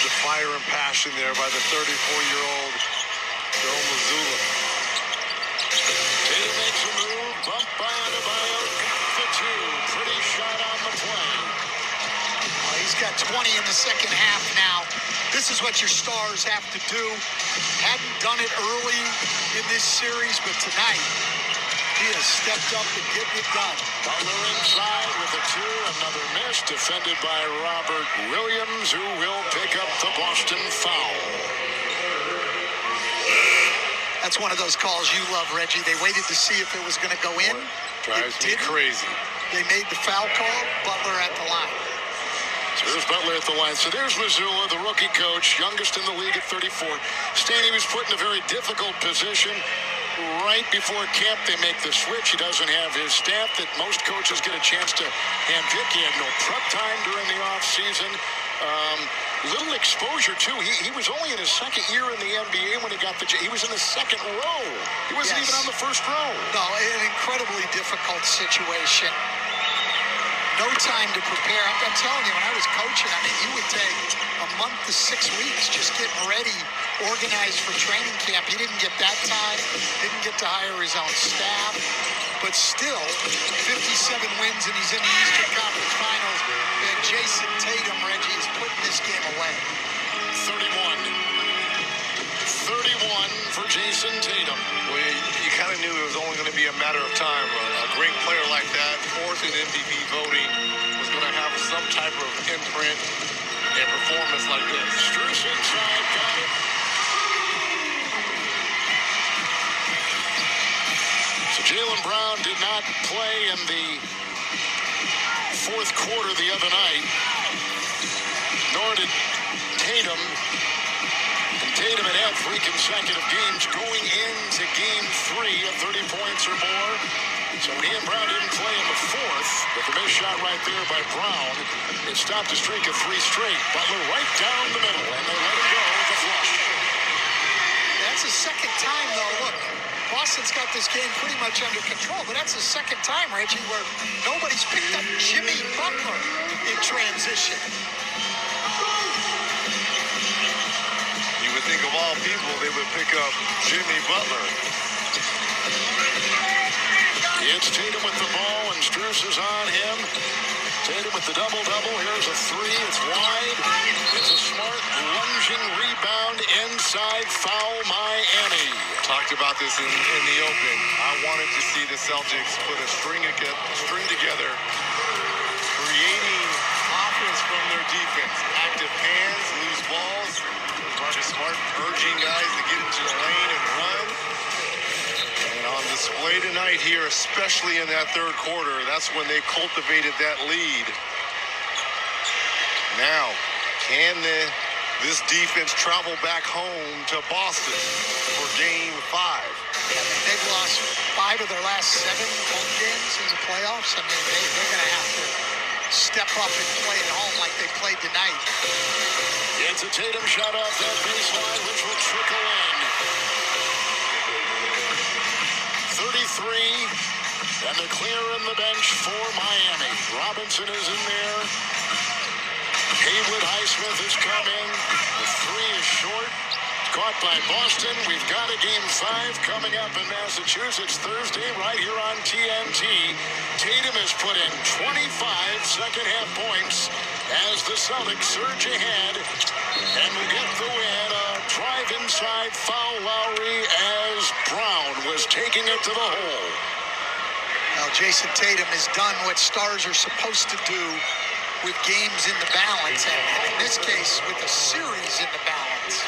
the fire and passion there by the 34-year-old Joe Mazzulla. Tatum makes a move, bumped by Adebayo, the two. Pretty shot on the play. He's got 20 in the second half now. This is what your stars have to do. Hadn't done it early in this series, but tonight he has stepped up and getting it done. Butler inside with a two, another miss, defended by Robert Williams, who will pick up the Boston foul. That's one of those calls you love, Reggie. They waited to see if it was going to go in. Drives me crazy. They made the foul call. Butler at the line. So there's Butler at the line. So there's Mazzulla, the rookie coach, youngest in the league at 34. Stan, he was put in a very difficult position. Right before camp, they make the switch. He doesn't have his staff that most coaches get a chance to handpick. He had no prep time during the offseason. Little exposure, too. He was only in his second year in the NBA when he got he was in the second row. He wasn't even on the first row. No, an incredibly difficult situation. No time to prepare. I'm telling you, when I was coaching, I mean, you would take a month to 6 weeks just getting ready, organized for training camp. He didn't get that time, didn't get to hire his own staff, but still, 57 wins and he's in the Eastern Conference Finals. And Jason Tatum, Reggie, is putting this game away. 31 for Jason Tatum. Well, you kind of knew it was only going to be a matter of time. A great player like that, fourth in MVP voting, was going to have some type of imprint and performance like this. Strus inside, got it. So Jaylen Brown did not play in the fourth quarter the other night, nor did Tatum. Tatum had had 3 consecutive games going into game 3 at 30 points or more. So he and Brown didn't play in the fourth, but the missed shot right there by Brown, it stopped a streak of 3 straight. Butler right down the middle, and they let him go with a flush. That's the second time, though. Look, Boston's got this game pretty much under control, but that's the second time, Reggie, where nobody's picked up Jimmy Butler in transition. Think of all people, they would pick up Jimmy Butler. It's Tatum with the ball, and Strus is on him. Tatum with the double-double. Here's a 3. It's wide. It's a smart lunging rebound inside foul Miami. Talked about this in the open. I wanted to see the Celtics put a string together, creating offense from their defense. Active hands, loose balls. Marcus Smart urging guys to get into the lane and run. And on display tonight here, especially in that third quarter, that's when they cultivated that lead. Now, can this defense travel back home to Boston for game 5? Yeah, they've lost 5 of their last 7 home games in the playoffs. I mean, they're going to have to step up and play at home like they played tonight. It's a Tatum shot off that baseline, which will trickle in. 33, and the clear on the bench for Miami. Robinson is in there. Haywood Highsmith has come in. The 3 is short. Caught by Boston. We've got a game 5 coming up in Massachusetts Thursday right here on TNT. Tatum has put in 25 second-half points as the Celtics surge ahead and will get the win. A drive inside foul Lowry as Brown was taking it to the hole. Well, Jason Tatum has done what stars are supposed to do with games in the balance, and in this case, with a series in the balance.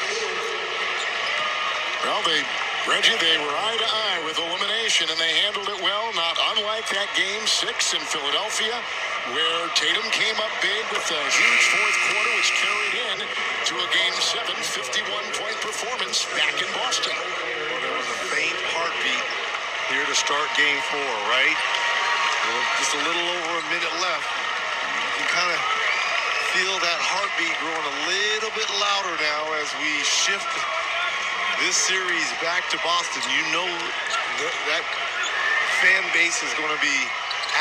Well, Reggie, they were eye to eye with elimination, and they handled it well, not unlike that game 6 in Philadelphia, where Tatum came up big with a huge fourth quarter, which carried in to a game 7 51-point performance back in Boston. Well, there was a faint heartbeat here to start game 4, right? Just a little over a minute left. You can kind of feel that heartbeat growing a little bit louder now as we shift this series back to Boston. You know that fan base is going to be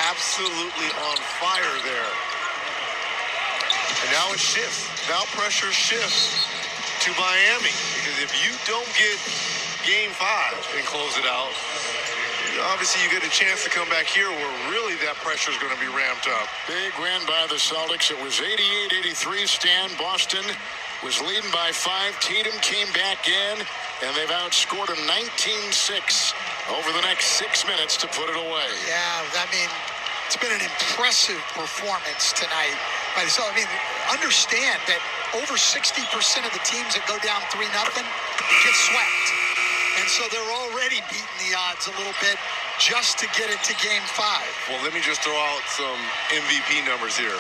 absolutely on fire there. And now now it shifts. Now pressure shifts to Miami. Because if you don't get Game 5 and close it out, obviously you get a chance to come back here where really that pressure is going to be ramped up. Big win by the Celtics. It was 88-83. Stan, Boston was leading by 5. Tatum came back in, and they've outscored him 19-6 over the next 6 minutes to put it away. Yeah, I mean, it's been an impressive performance tonight by the Celtics. I mean, understand that over 60% of the teams that go down 3-0 get swept. And so they're already beating the odds a little bit just to get it to Game 5. Well, let me just throw out some MVP numbers here.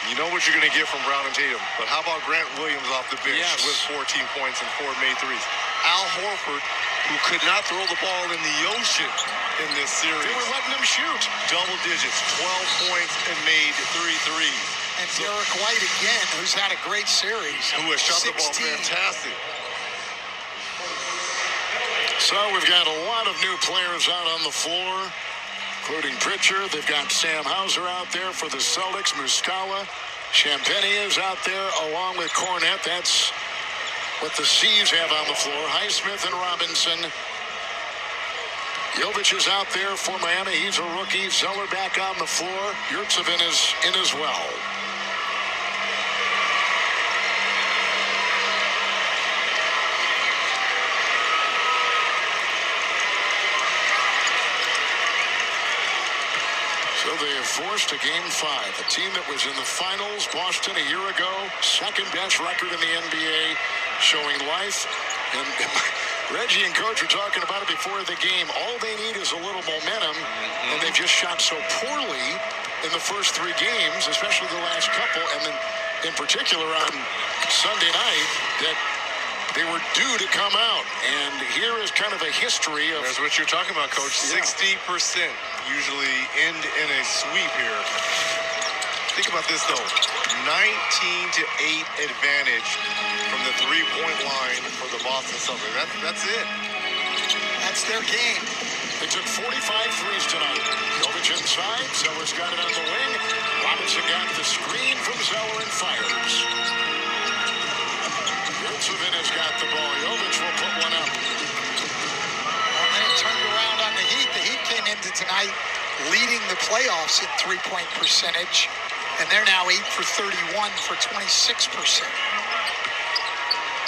You know what you're going to get from Brown and Tatum, but how about Grant Williams off the bench with 14 points and 4 made threes? Al Horford, who could not throw the ball in the ocean in this series. They were letting him shoot. Double digits, 12 points and made 3 threes. And Derek White again, who's had a great series. Who has shot 16. the ball fantastic. So we've got a lot of new players out on the floor, including Pritchard. They've got Sam Hauser out there for the Celtics. Muscala. Champagnie is out there along with Cornette. That's what the C's have on the floor. Highsmith and Robinson. Jovic is out there for Miami. He's a rookie. Zeller back on the floor. Yurtsevin is in as well. So they have forced a Game 5. A team that was in the finals, Boston, a year ago. Second best record in the NBA, showing life. And Reggie and Coach were talking about it before the game. All they need is a little momentum, and they've just shot so poorly in the first 3 games, especially the last couple, and then in particular on Sunday night, that they were due to come out. And here is kind of a history of... That's what you're talking about, Coach. 60% usually end in a sweep here. Think about this, though. 19-8 advantage from the three-point line for the Boston Celtics. That's it. That's their game. They took 45 threes tonight. Jovic inside. Zeller's got it on the wing. Robinson got the screen from Zeller and fires. Yurtsevin has got the ball. Jovic will put one up. Well, then it turned around on the Heat. The Heat came into tonight leading the playoffs in three-point percentage, and they're now 8 for 31 for 26%.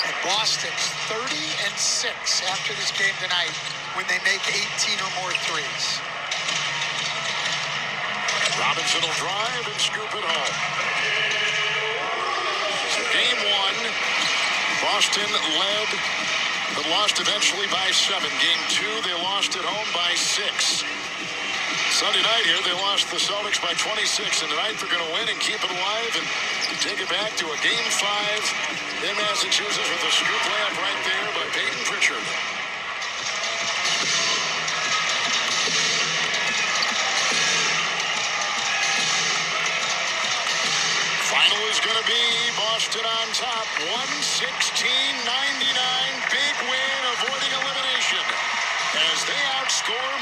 And Boston's 30-6 after this game tonight when they make 18 or more threes. Robinson will drive and scoop it home. So Game 1, Boston led, but lost eventually by 7. Game 2, they lost at home by 6. Sunday night here, they lost the Celtics by 26, and tonight they're going to win and keep it alive and take it back to a Game 5 in Massachusetts with a scoop layup right there by Peyton Pritchard. Final is going to be Boston on top, 116-99. Big win, avoiding elimination as they outscore